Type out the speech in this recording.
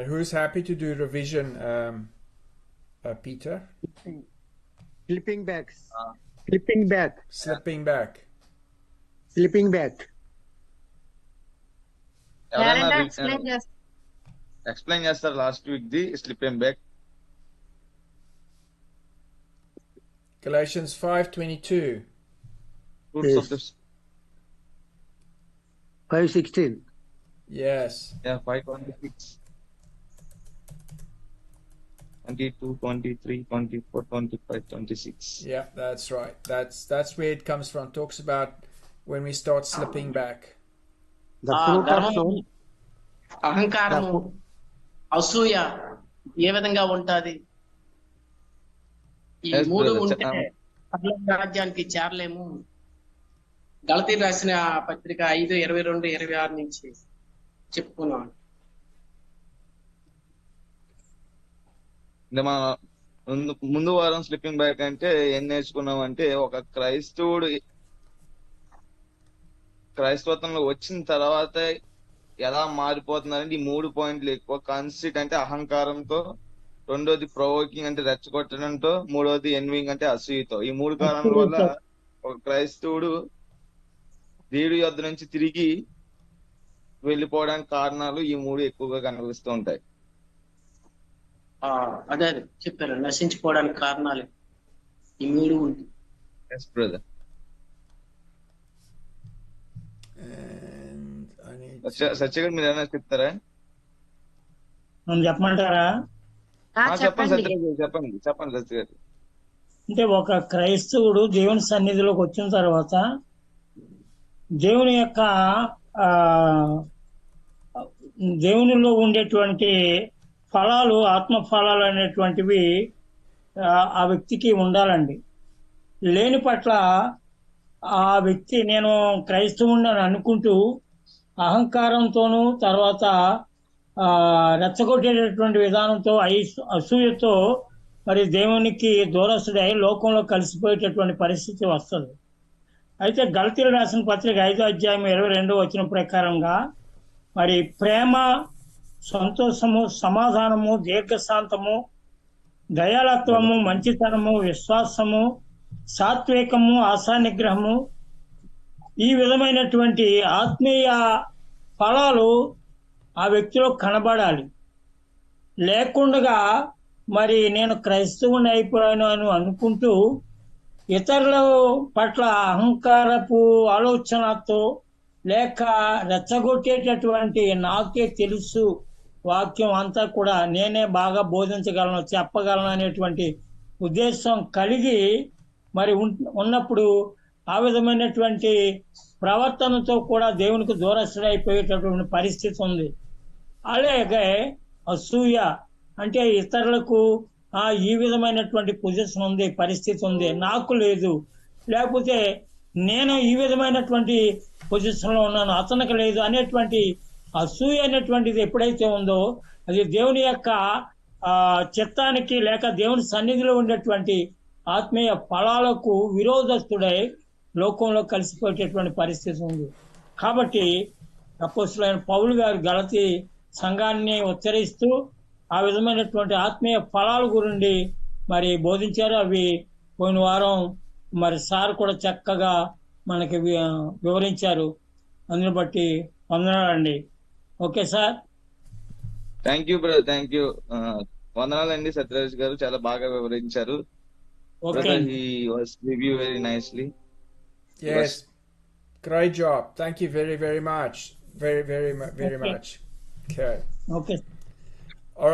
Who's happy to do revision, Peter? Slipping back. Uh, Slipping back. Slipping back. Slipping back. ఎవరైనా Narendra, explain just. Explain చేస్తారు last week the slipping back. Galatians 5:22. Fruits of the 5:16. Yes. 5:26, 22, 23, 24, 25, 26. Yeah, that's right. That's where it comes from. Talks about when we start slipping back. The fruit of soul. అహంకారము, అసూయ ఏ విధంగా ఉంటది? ఈ Yes, మూడు brother. ఉంటే పరలోక రాజ్యానికి చేరలేము. గలతీ రాసిన పత్రిక 5:22-26 నుంచి చెప్పుకున్నాం. అంటే మన ముందు వారం స్లిప్పింగ్ బ్యాక్ అంటే ఏం నేర్చుకున్నాం అంటే, ఒక క్రైస్తవుడు క్రైస్తవత్వంలో వచ్చిన తర్వాత ఎలా మారిపోతున్నారంటే ఈ 3 పాయింట్లు ఎక్కువ. కన్సిట్ అంటే అహంకారంతో, రెండోది ప్రొవోకింగ్ అంటే రెచ్చగొట్టడంతో, మూడోది ఎన్వింగ్ అంటే అసూయతో. ఈ 3 కారణాల వల్ల ఒక క్రైస్తవుడు దేవుడి యొద్ద నుంచి తిరిగి వెళ్ళిపోవడానికి కారణాలు ఈ 3 ఎక్కువగా కనిపిస్తూ ఉంటాయి. అదే చెప్పారు, నశించిపోవడానికి కారణాలు ఈ మూడు ఉంటుంది. Yes brother. And I need Satya గారు మీరు ఏమైనా చెప్తారా? నన్ను చెప్పమంటారా? చెప్పండి చెప్పండి. సత్య గారు, చెప్పండి సత్య గారు. అంటే ఒక క్రైస్తవుడు దేవుని సన్నిధిలోకి వచ్చిన తర్వాత దేవుని యొక్క ఆ దేవునిలో ఉండేటువంటి ఫలాలు, ఆత్మ ఫలాలు అనేటువంటివి ఆ వ్యక్తికి ఉండాలండి. లేని పట్ల ఆ వ్యక్తి నేను క్రైస్తవుని అని అనుకుంటూ అహంకారంతోనూ, తర్వాత రెచ్చగొట్టేటటువంటి విధానంతో, అసూయతో మరి దేవునికి దూరస్తుడై లోకంలో కలిసిపోయేటటువంటి పరిస్థితి వస్తుంది. అయితే గలతీలు రాసిన పత్రిక 5:22 ప్రకారంగా మరి ప్రేమ, సంతోషము, సమాధానము, దీర్ఘశాంతము, దయాళత్వము, మంచితనము, విశ్వాసము, సాత్వికము, ఆశానిగ్రహము, ఈ విధమైనటువంటి ఆత్మీయ ఫలాలు ఆ వ్యక్తిలో కనబడాలి. లేకుండా మరి నేను క్రైస్తవుని అయిపోయాను అని అనుకుంటూ ఇతరుల పట్ల అహంకారపు ఆలోచనతో, లేక రెచ్చగొట్టేటటువంటి నాకే తెలుసు వాక్యం అంతా కూడా నేనే బాగా బోధించగలను, చెప్పగలను అనేటువంటి ఉద్దేశం కలిగి మరి ఉన్నప్పుడు ఆ విధమైనటువంటి ప్రవర్తనతో కూడా దేవునికి దూరస్తుడైపోయేటటువంటి పరిస్థితి ఉంది. అలాగే అసూయ అంటే ఇతరులకు ఈ విధమైనటువంటి పొజిషన్ ఉంది, పరిస్థితి ఉంది, నాకు లేదు, లేకపోతే నేను ఈ విధమైనటువంటి పొజిషన్ లో ఉన్నాను, అతనికి లేదు అనేటువంటి అసూయ అనేటువంటిది ఎప్పుడైతే ఉందో అది దేవుని యొక్క చిత్తానికి, లేక దేవుని సన్నిధిలో ఉండేటువంటి ఆత్మీయ ఫలాలకు విరోధస్తుడై లోకంలో కలిసిపోయేటటువంటి పరిస్థితి ఉంది. కాబట్టి అపోస్తలుడైన పౌలు గారు గలతీ సంఘాన్ని ఉచ్చరిస్తూ ఆ విధమైనటువంటి ఆత్మీయ ఫలాల గురించి మరి బోధించారు. అవి పోయిన వారం మరి సార్ కూడా చక్కగా మనకి వివరించారు. అందుని బట్టి వందనాలండి. Okay sir. Thank you brother, thank you. వందనాలండి సత్యరాజ్ గారు, చాలా బాగా వివరించారు. Okay. He was review very nicely. Yes. Great job. Thank you very much. Very Okay. much. Okay. Okay.